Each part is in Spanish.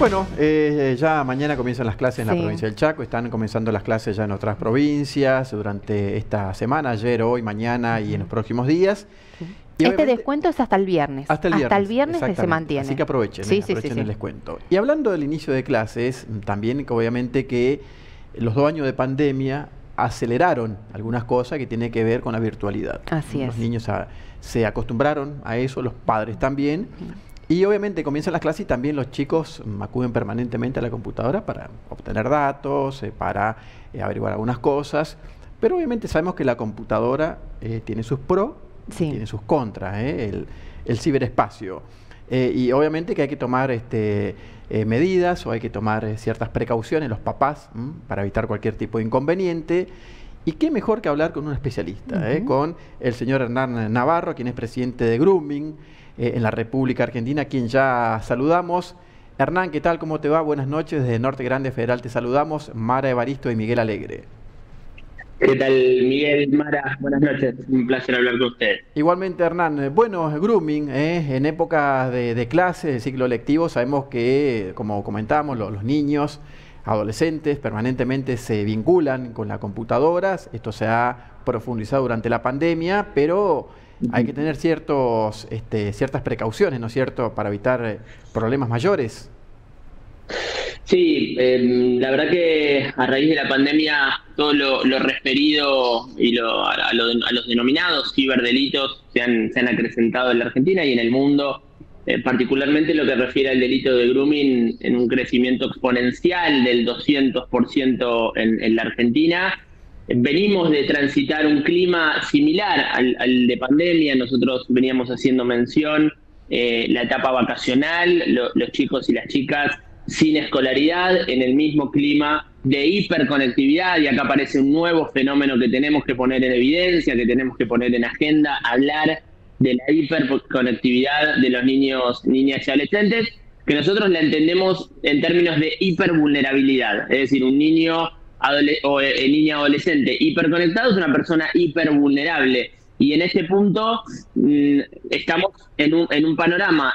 Bueno, ya mañana comienzan las clases en la provincia del Chaco, están comenzando las clases ya en otras provincias durante esta semana, ayer, hoy, mañana y en los próximos días. Y este descuento es hasta el viernes. Hasta el viernes se mantiene. Así que aprovechen, aprovechen el descuento. Y hablando del inicio de clases, también obviamente que los 2 años de pandemia aceleraron algunas cosas que tienen que ver con la virtualidad. Así es. Los niños se acostumbraron a eso, los padres también. Y obviamente comienzan las clases y también los chicos acuden permanentemente a la computadora para obtener datos, para averiguar algunas cosas. Pero obviamente sabemos que la computadora tiene sus pros, tiene sus contras, el ciberespacio. Y obviamente que hay que tomar medidas o hay que tomar ciertas precauciones los papás para evitar cualquier tipo de inconveniente. Y qué mejor que hablar con un especialista, con el señor Hernán Navarro, quien es presidente de Grooming en la República Argentina, a quien ya saludamos. Hernán, ¿qué tal? ¿Cómo te va? Buenas noches. Desde Norte Grande Federal te saludamos. Mara Evaristo y Miguel Alegre. ¿Qué tal, Miguel, Mara? Buenas noches. Un placer hablar con usted. Igualmente, Hernán. Bueno, Grooming, en época de clases, de ciclo lectivo, sabemos que, como comentábamos, los niños, adolescentes, permanentemente se vinculan con las computadoras. Esto se ha profundizado durante la pandemia, pero hay que tener ciertas precauciones, ¿no es cierto?, para evitar problemas mayores. Sí, la verdad que a raíz de la pandemia todo lo referido y a los denominados ciberdelitos se han acrecentado en la Argentina y en el mundo, particularmente lo que refiere al delito de grooming, en un crecimiento exponencial del 200% en la Argentina. Venimos de transitar un clima similar al de pandemia. Nosotros veníamos haciendo mención la etapa vacacional, los chicos y las chicas sin escolaridad, en el mismo clima de hiperconectividad, y acá aparece un nuevo fenómeno que tenemos que poner en evidencia, que tenemos que poner en agenda, hablar de la hiperconectividad de los niños, niñas y adolescentes, que nosotros la entendemos en términos de hipervulnerabilidad, es decir, un niño o niña adolescente hiperconectado es una persona hipervulnerable, y en este punto estamos en un panorama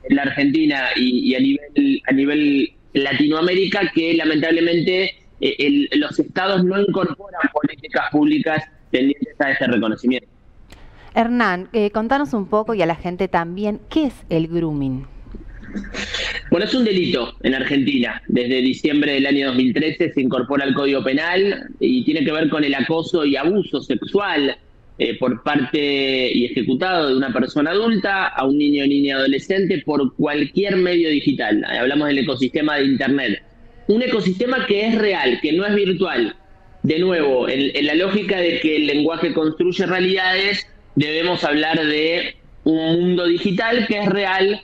en la Argentina y a nivel Latinoamérica que lamentablemente los estados no incorporan políticas públicas tendientes a este reconocimiento. Hernán, contanos un poco, y a la gente también, ¿qué es el grooming? Bueno, es un delito en Argentina. Desde diciembre del año 2013 se incorpora al Código Penal y tiene que ver con el acoso y abuso sexual por parte y ejecutado de una persona adulta a un niño o niña adolescente por cualquier medio digital. Hablamos del ecosistema de Internet. Un ecosistema que es real, que no es virtual. De nuevo, en la lógica de que el lenguaje construye realidades, debemos hablar de un mundo digital que es real,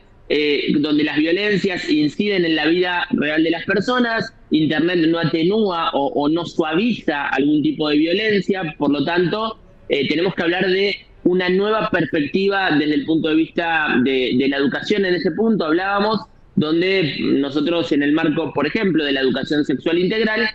donde las violencias inciden en la vida real de las personas. Internet no atenúa o no suaviza algún tipo de violencia, por lo tanto, tenemos que hablar de una nueva perspectiva desde el punto de vista de la educación. En ese punto hablábamos, donde nosotros en el marco, por ejemplo, de la educación sexual integral,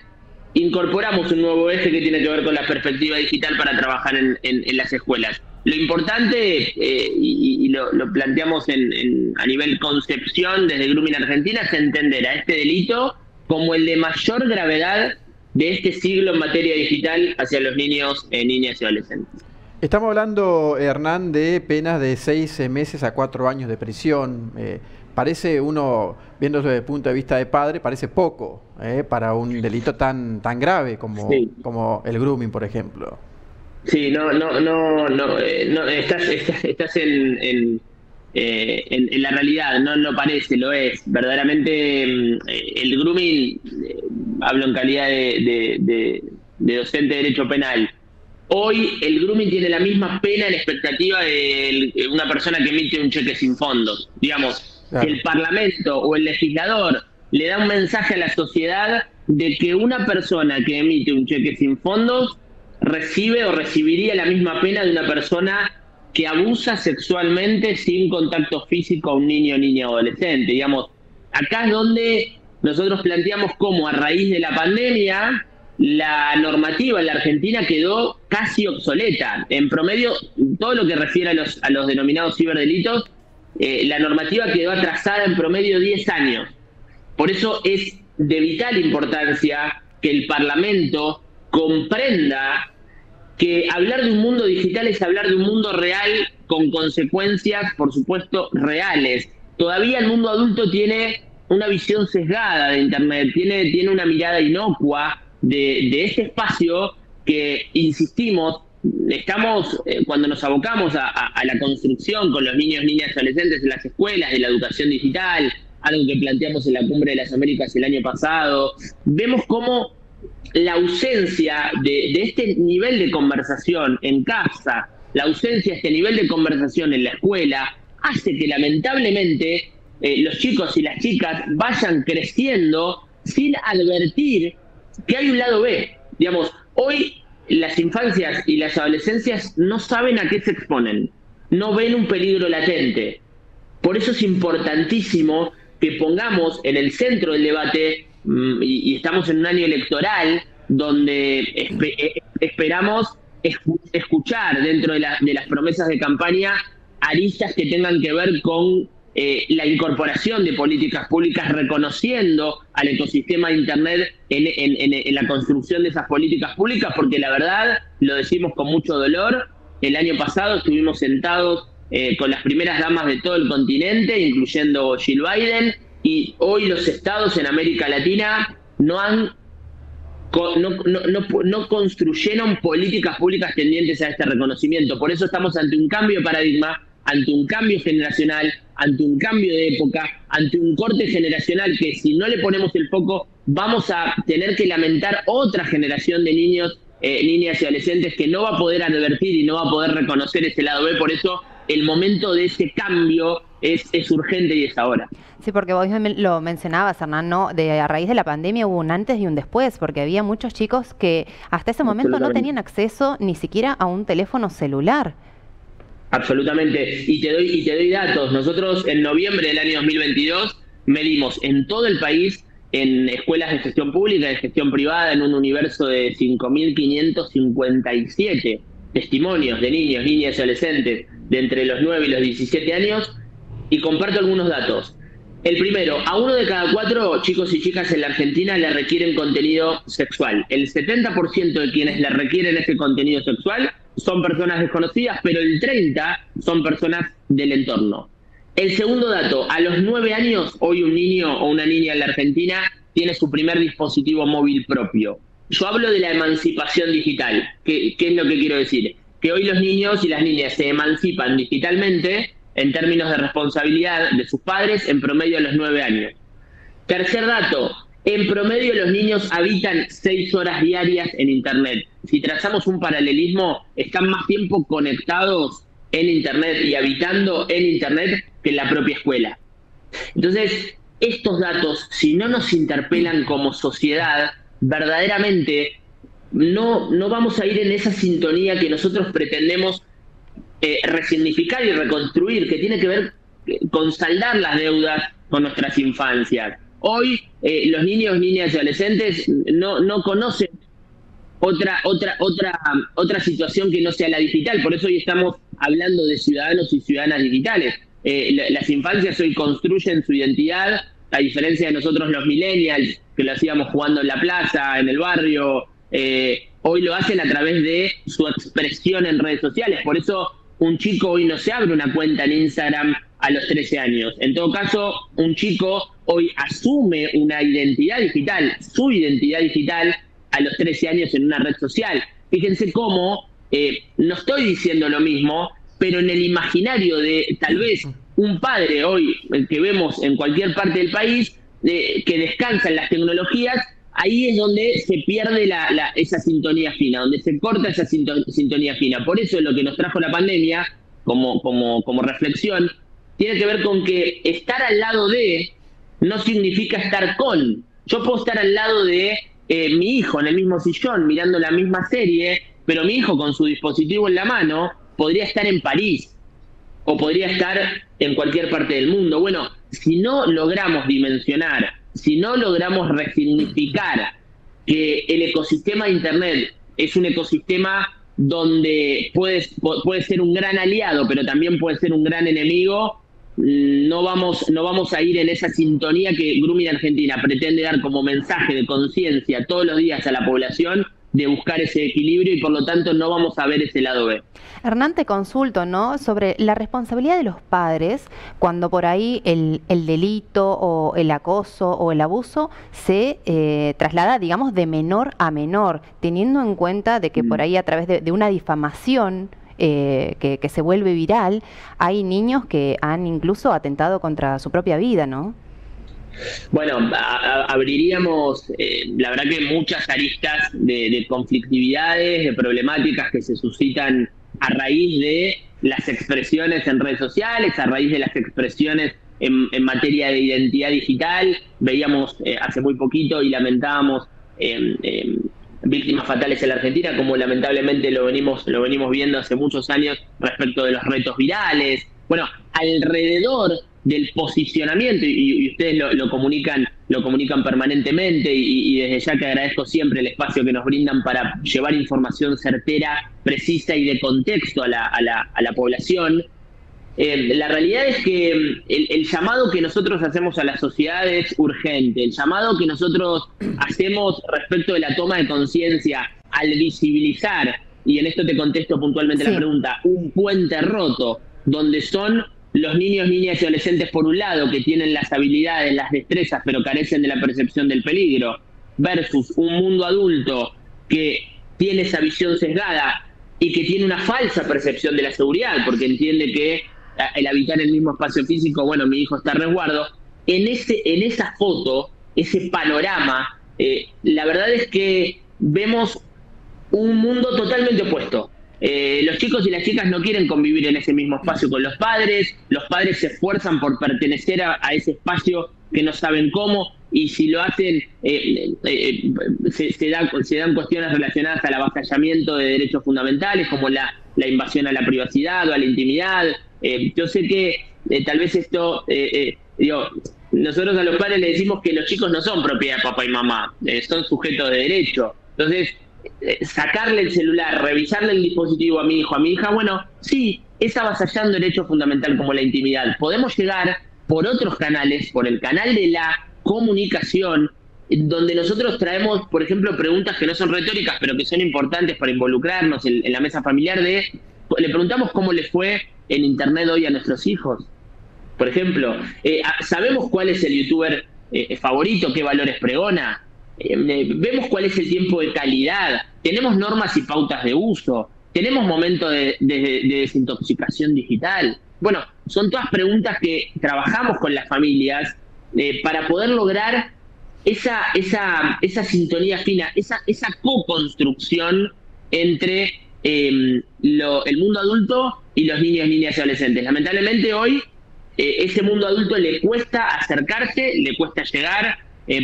incorporamos un nuevo eje que tiene que ver con la perspectiva digital para trabajar en las escuelas. Lo importante, y lo planteamos a nivel concepción desde Grooming Argentina, es entender a este delito como el de mayor gravedad de este siglo en materia digital hacia los niños, niñas y adolescentes. Estamos hablando, Hernán, de penas de 6 meses a 4 años de prisión. Parece, uno, viéndolo desde el punto de vista de padre, parece poco para un delito tan grave como el grooming, por ejemplo. Sí, estás en la realidad, no parece, lo es. Verdaderamente el grooming, hablo en calidad de docente de Derecho Penal. Hoy el grooming tiene la misma pena en expectativa de una persona que emite un cheque sin fondos. Digamos, claro, que el Parlamento o el legislador le da un mensaje a la sociedad de que una persona que emite un cheque sin fondos recibe o recibiría la misma pena de una persona que abusa sexualmente sin contacto físico a un niño, niña o adolescente. Digamos, acá es donde nosotros planteamos cómo a raíz de la pandemia la normativa en la Argentina quedó casi obsoleta. En promedio, todo lo que refiere a los denominados ciberdelitos, la normativa quedó atrasada en promedio 10 años. Por eso es de vital importancia que el Parlamento comprenda que hablar de un mundo digital es hablar de un mundo real con consecuencias, por supuesto, reales. Todavía el mundo adulto tiene una visión sesgada de Internet, tiene una mirada inocua de este espacio que, insistimos, estamos, cuando nos abocamos a la construcción con los niños, niñas y adolescentes en las escuelas de la educación digital, algo que planteamos en la Cumbre de las Américas el año pasado, vemos cómo la ausencia de este nivel de conversación en casa, la ausencia de este nivel de conversación en la escuela, hace que lamentablemente los chicos y las chicas vayan creciendo sin advertir que hay un lado B. Digamos, hoy las infancias y las adolescencias no saben a qué se exponen, no ven un peligro latente. Por eso es importantísimo que pongamos en el centro del debate, y estamos en un año electoral donde esperamos escuchar dentro de las promesas de campaña aristas que tengan que ver con la incorporación de políticas públicas, reconociendo al ecosistema de Internet en la construcción de esas políticas públicas, porque la verdad, lo decimos con mucho dolor, el año pasado estuvimos sentados con las primeras damas de todo el continente, incluyendo Jill Biden, y hoy los estados en América Latina no construyeron políticas públicas tendientes a este reconocimiento. Por eso estamos ante un cambio de paradigma, ante un cambio generacional, ante un cambio de época, ante un corte generacional que, si no le ponemos el foco, vamos a tener que lamentar otra generación de niños, niñas y adolescentes que no va a poder advertir y no va a poder reconocer ese lado B. Por eso el momento de ese cambio es urgente y es ahora. Sí, porque vos lo mencionabas, Hernán, ¿no? A raíz de la pandemia hubo un antes y un después, porque había muchos chicos que hasta ese momento no tenían acceso ni siquiera a un teléfono celular. Absolutamente. Y te doy datos. Nosotros en noviembre del año 2022 medimos en todo el país, en escuelas de gestión pública, de gestión privada, en un universo de 5.557 testimonios de niños, niñas y adolescentes de entre los 9 y los 17 años, y comparto algunos datos. El primero, a 1 de cada 4 chicos y chicas en la Argentina le requieren contenido sexual. El 70% de quienes le requieren ese contenido sexual son personas desconocidas, pero el 30% son personas del entorno. El segundo dato, a los 9 años, hoy un niño o una niña en la Argentina tiene su primer dispositivo móvil propio. Yo hablo de la emancipación digital. ¿Qué es lo que quiero decir? Que hoy los niños y las niñas se emancipan digitalmente en términos de responsabilidad de sus padres en promedio a los 9 años. Tercer dato, en promedio los niños habitan 6 horas diarias en Internet. Si trazamos un paralelismo, están más tiempo conectados en Internet y habitando en Internet que en la propia escuela. Entonces, estos datos, si no nos interpelan como sociedad, verdaderamente no vamos a ir en esa sintonía que nosotros pretendemos resignificar y reconstruir, que tiene que ver con saldar las deudas con nuestras infancias. Hoy los niños, niñas y adolescentes no conocen otra situación que no sea la digital. Por eso hoy estamos hablando de ciudadanos y ciudadanas digitales. Las infancias hoy construyen su identidad, a diferencia de nosotros los millennials, que lo hacíamos jugando en la plaza, en el barrio. Hoy lo hacen a través de su expresión en redes sociales. Por eso un chico hoy no se abre una cuenta en Instagram a los 13 años. En todo caso, un chico hoy asume una identidad digital, su identidad digital, a los 13 años en una red social. Fíjense cómo, no estoy diciendo lo mismo, pero en el imaginario de tal vez un padre hoy, que vemos en cualquier parte del país, que descansa en las tecnologías, ahí es donde se pierde esa sintonía fina, donde se corta esa sintonía fina. Por eso lo que nos trajo la pandemia, como reflexión, tiene que ver con que estar al lado de no significa estar con. Yo puedo estar al lado de mi hijo en el mismo sillón mirando la misma serie, pero mi hijo con su dispositivo en la mano podría estar en París o podría estar en cualquier parte del mundo. Bueno, si no logramos dimensionar, si no logramos resignificar que el ecosistema de Internet es un ecosistema donde puede ser un gran aliado, pero también puede ser un gran enemigo, no vamos a ir en esa sintonía que Grooming Argentina pretende dar como mensaje de conciencia todos los días a la población, de buscar ese equilibrio, y por lo tanto no vamos a ver ese lado B. Hernán, te consulto, ¿no?, sobre la responsabilidad de los padres cuando por ahí el delito o el acoso o el abuso se traslada, digamos, de menor a menor, teniendo en cuenta de que por ahí a través de una difamación que se vuelve viral, hay niños que han incluso atentado contra su propia vida, ¿no? Bueno, abriríamos, la verdad que muchas aristas de conflictividades, de problemáticas que se suscitan a raíz de las expresiones en redes sociales, a raíz de las expresiones en materia de identidad digital. Veíamos hace muy poquito y lamentábamos víctimas fatales en la Argentina, como lamentablemente lo venimos viendo hace muchos años respecto de los retos virales. Bueno, alrededor del posicionamiento, y ustedes lo comunican permanentemente, y desde ya que agradezco siempre el espacio que nos brindan para llevar información certera, precisa y de contexto a la población. La realidad es que el llamado que nosotros hacemos a la sociedad es urgente. El llamado que nosotros hacemos respecto de la toma de conciencia al visibilizar, y en esto te contesto puntualmente la pregunta, un puente roto, donde son los niños, niñas y adolescentes por un lado, que tienen las habilidades, las destrezas, pero carecen de la percepción del peligro, versus un mundo adulto que tiene esa visión sesgada y que tiene una falsa percepción de la seguridad, porque entiende que el habitar el mismo espacio físico, bueno, mi hijo está a resguardo. En esa foto, ese panorama, la verdad es que vemos un mundo totalmente opuesto. Los chicos y las chicas no quieren convivir en ese mismo espacio con los padres se esfuerzan por pertenecer a ese espacio que no saben cómo, y si lo hacen, se dan cuestiones relacionadas al avasallamiento de derechos fundamentales, como la invasión a la privacidad o a la intimidad. Yo sé que tal vez esto, nosotros a los padres le decimos que los chicos no son propiedad de papá y mamá, son sujetos de derecho. Entonces, sacarle el celular, revisarle el dispositivo a mi hijo, a mi hija, bueno, sí, es avasallando derecho fundamental como la intimidad. Podemos llegar por otros canales, por el canal de la comunicación, donde nosotros traemos, por ejemplo, preguntas que no son retóricas, pero que son importantes para involucrarnos en la mesa familiar. Le preguntamos cómo le fue en internet hoy a nuestros hijos. Por ejemplo, ¿sabemos cuál es el youtuber favorito, qué valores pregona? Vemos cuál es el tiempo de calidad, tenemos normas y pautas de uso, tenemos momentos de desintoxicación digital. Bueno, son todas preguntas que trabajamos con las familias para poder lograr esa sintonía fina, esa co-construcción entre el mundo adulto y los niños, niñas y adolescentes. Lamentablemente hoy ese mundo adulto le cuesta acercarse, le cuesta llegar.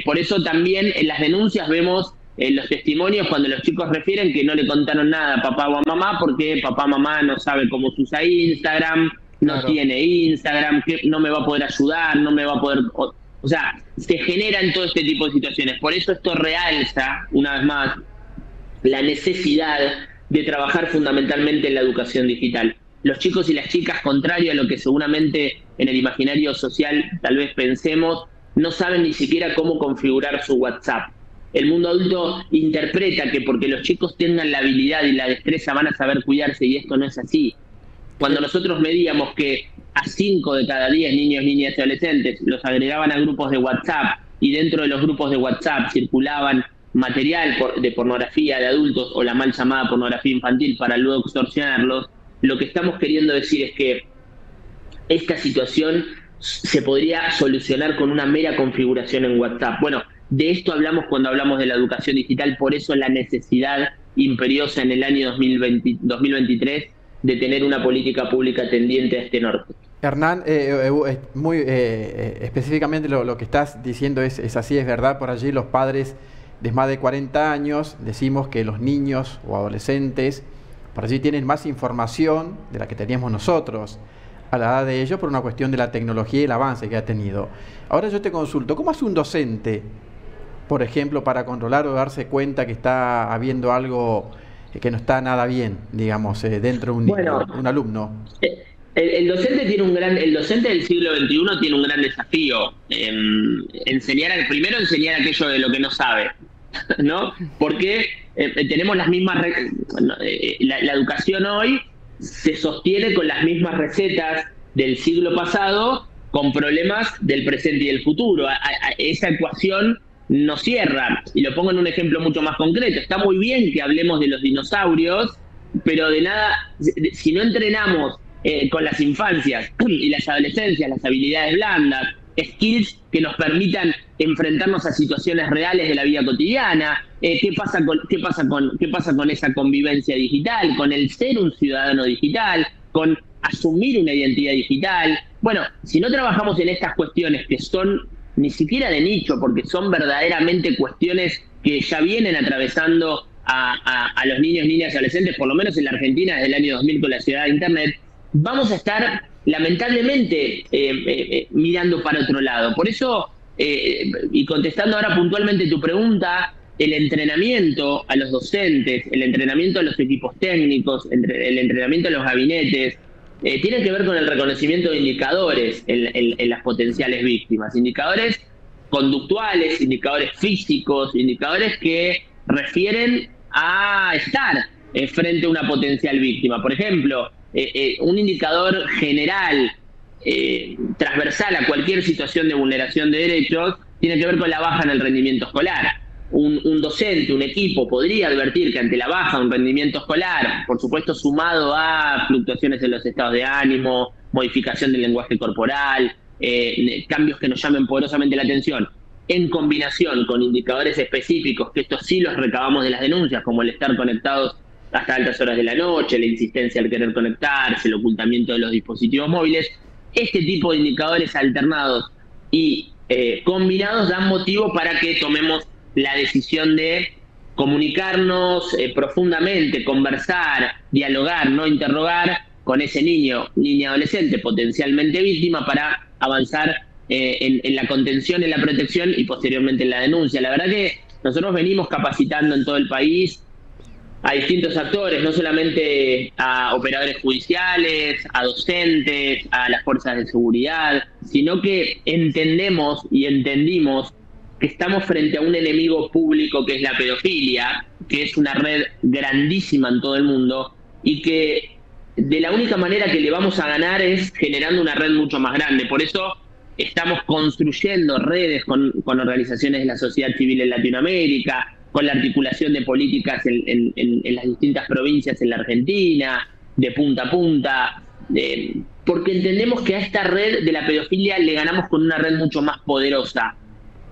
Por eso también en las denuncias vemos los testimonios cuando los chicos refieren que no le contaron nada a papá o a mamá, porque papá o mamá no sabe cómo se usa Instagram, no tiene Instagram, que no me va a poder ayudar, no me va a poder... O sea, se generan todo este tipo de situaciones. Por eso esto realza, una vez más, la necesidad de trabajar fundamentalmente en la educación digital. Los chicos y las chicas, contrario a lo que seguramente en el imaginario social tal vez pensemos, no saben ni siquiera cómo configurar su WhatsApp. El mundo adulto interpreta que porque los chicos tengan la habilidad y la destreza van a saber cuidarse, y esto no es así. Cuando nosotros medíamos que a 5 de cada 10 niños, niñas y adolescentes los agregaban a grupos de WhatsApp, y dentro de los grupos de WhatsApp circulaban material de pornografía de adultos o la mal llamada pornografía infantil para luego extorsionarlos, lo que estamos queriendo decir es que esta situación se podría solucionar con una mera configuración en WhatsApp. Bueno, de esto hablamos cuando hablamos de la educación digital, por eso la necesidad imperiosa en el año 2023 de tener una política pública tendiente a este norte. Hernán, muy específicamente lo que estás diciendo es así, es verdad. Por allí los padres de más de 40 años decimos que los niños o adolescentes por allí tienen más información de la que teníamos nosotros a la edad de ellos, por una cuestión de la tecnología y el avance que ha tenido. Ahora yo te consulto, ¿cómo hace un docente, por ejemplo, para controlar o darse cuenta que está habiendo algo que no está nada bien, digamos, dentro de un alumno? El docente el docente del siglo XXI tiene un gran desafío. Primero enseñar aquello de lo que no sabe, ¿no? Porque tenemos las mismas, la educación hoy se sostiene con las mismas recetas del siglo pasado, con problemas del presente y del futuro. Esa ecuación no cierra. Y lo pongo en un ejemplo mucho más concreto. Está muy bien que hablemos de los dinosaurios, pero de nada, si no entrenamos con las infancias y las adolescencias las habilidades blandas, skills que nos permitan enfrentarnos a situaciones reales de la vida cotidiana, qué pasa con esa convivencia digital, con el ser un ciudadano digital, con asumir una identidad digital. Bueno, si no trabajamos en estas cuestiones que son ni siquiera de nicho, porque son verdaderamente cuestiones que ya vienen atravesando a los niños, niñas y adolescentes, por lo menos en la Argentina desde el año 2000 con la llegada de Internet, vamos a estar lamentablemente mirando para otro lado. Por eso, y contestando ahora puntualmente tu pregunta, el entrenamiento a los docentes, el entrenamiento a los equipos técnicos, el entrenamiento a los gabinetes, tiene que ver con el reconocimiento de indicadores en las potenciales víctimas, indicadores conductuales, indicadores físicos, indicadores que refieren a estar frente a una potencial víctima. Por ejemplo, un indicador general, transversal a cualquier situación de vulneración de derechos, tiene que ver con la baja en el rendimiento escolar. Un docente, un equipo podría advertir que ante la baja de un rendimiento escolar, por supuesto sumado a fluctuaciones en los estados de ánimo, modificación del lenguaje corporal, cambios que nos llamen poderosamente la atención, en combinación con indicadores específicos, que estos sí los recabamos de las denuncias, como el estar conectados hasta altas horas de la noche, la insistencia al querer conectarse, el ocultamiento de los dispositivos móviles, este tipo de indicadores alternados y combinados dan motivo para que tomemos la decisión de comunicarnos profundamente, conversar, dialogar, no interrogar con ese niño, niña, adolescente potencialmente víctima para avanzar en la contención, en la protección y posteriormente en la denuncia. La verdad que nosotros venimos capacitando en todo el país a distintos actores, no solamente a operadores judiciales, a docentes, a las fuerzas de seguridad, sino que entendemos y entendimos que estamos frente a un enemigo público que es la pedofilia, que es una red grandísima en todo el mundo y que de la única manera que le vamos a ganar es generando una red mucho más grande. Por eso estamos construyendo redes con organizaciones de la sociedad civil en Latinoamérica, con la articulación de políticas en las distintas provincias en la Argentina, de punta a punta, porque entendemos que a esta red de la pedofilia le ganamos con una red mucho más poderosa,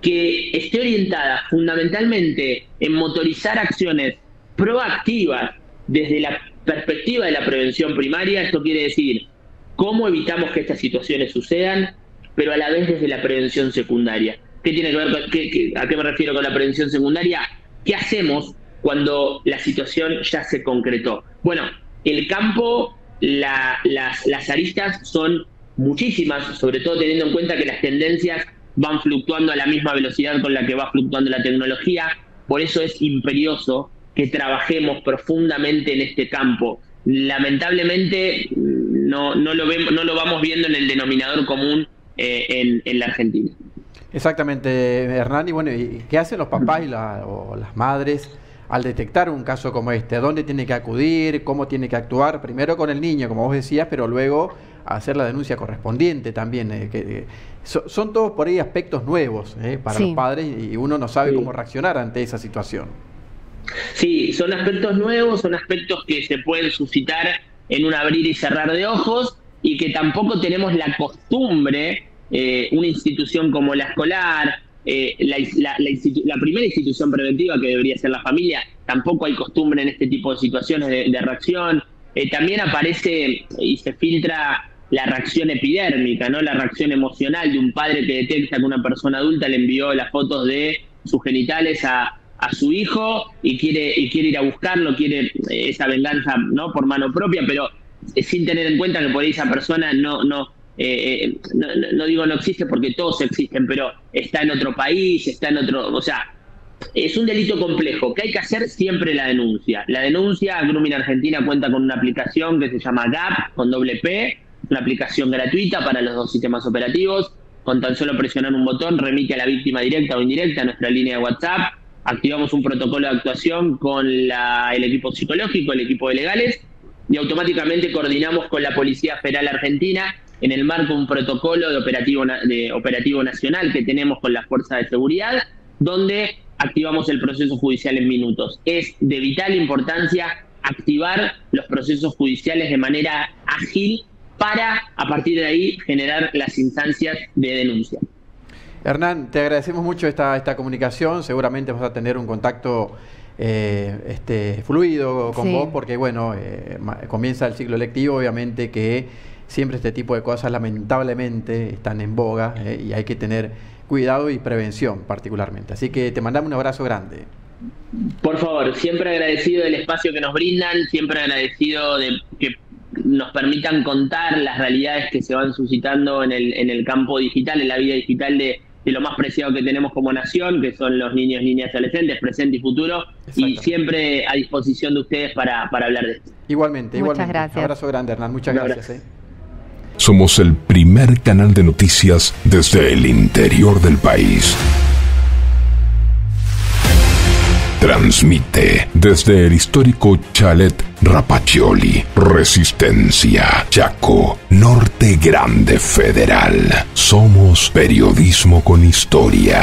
que esté orientada fundamentalmente en motorizar acciones proactivas desde la perspectiva de la prevención primaria. Esto quiere decir cómo evitamos que estas situaciones sucedan, pero a la vez desde la prevención secundaria. ¿Qué tiene que ver con, a qué me refiero con la prevención secundaria? ¿Qué hacemos cuando la situación ya se concretó? Bueno, el campo, las aristas son muchísimas, sobre todo teniendo en cuenta que las tendencias van fluctuando a la misma velocidad con la que va fluctuando la tecnología. Por eso es imperioso que trabajemos profundamente en este campo. Lamentablemente no lo vamos viendo en el denominador común en la Argentina. Exactamente, Hernán. Y bueno, ¿y qué hacen los papás o las madres al detectar un caso como este? ¿A dónde tiene que acudir? ¿Cómo tiene que actuar? Primero con el niño, como vos decías, pero luego hacer la denuncia correspondiente también. Son todos por ahí aspectos nuevos para los padres y uno no sabe cómo reaccionar ante esa situación. Sí, son aspectos nuevos, son aspectos que se pueden suscitar en un abrir y cerrar de ojos y que tampoco tenemos la costumbre, una institución como la escolar, la primera institución preventiva que debería ser la familia, tampoco hay costumbre en este tipo de situaciones de reacción. También aparece y se filtra la reacción epidérmica, ¿no? La reacción emocional de un padre que detecta que una persona adulta le envió las fotos de sus genitales a su hijo y quiere ir a buscarlo, quiere esa venganza, ¿no? Por mano propia, pero sin tener en cuenta que por ahí esa persona no digo no existe porque todos existen, pero está en otro país, está en otro, o sea, es un delito complejo, que hay que hacer siempre la denuncia. La denuncia, Grooming Argentina cuenta con una aplicación que se llama GAP, con doble P, una aplicación gratuita para los 2 sistemas operativos. Con tan solo presionar un botón, remite a la víctima directa o indirecta a nuestra línea de WhatsApp. Activamos un protocolo de actuación con el equipo psicológico, el equipo de legales, y automáticamente coordinamos con la Policía Federal Argentina en el marco de un protocolo de operativo nacional que tenemos con las fuerzas de seguridad, donde activamos el proceso judicial en minutos. Es de vital importancia activar los procesos judiciales de manera ágil para, a partir de ahí, generar las instancias de denuncia. Hernán, te agradecemos mucho esta comunicación. Seguramente vas a tener un contacto fluido con vos, porque bueno, comienza el ciclo lectivo, obviamente que siempre este tipo de cosas lamentablemente están en boga, y hay que tener cuidado y prevención particularmente. Así que te mandamos un abrazo grande. Por favor, siempre agradecido del espacio que nos brindan, siempre agradecido de que nos permitan contar las realidades que se van suscitando en el campo digital, en la vida digital de lo más preciado que tenemos como nación, que son los niños, niñas y adolescentes, presente y futuro, y siempre a disposición de ustedes para hablar de esto. Igualmente, muchas gracias. Un abrazo grande, Hernán, muchas gracias. Somos el primer canal de noticias desde el interior del país. Transmite desde el histórico Chalet Rapaccioli, Resistencia, Chaco, Norte Grande Federal. Somos periodismo con historia.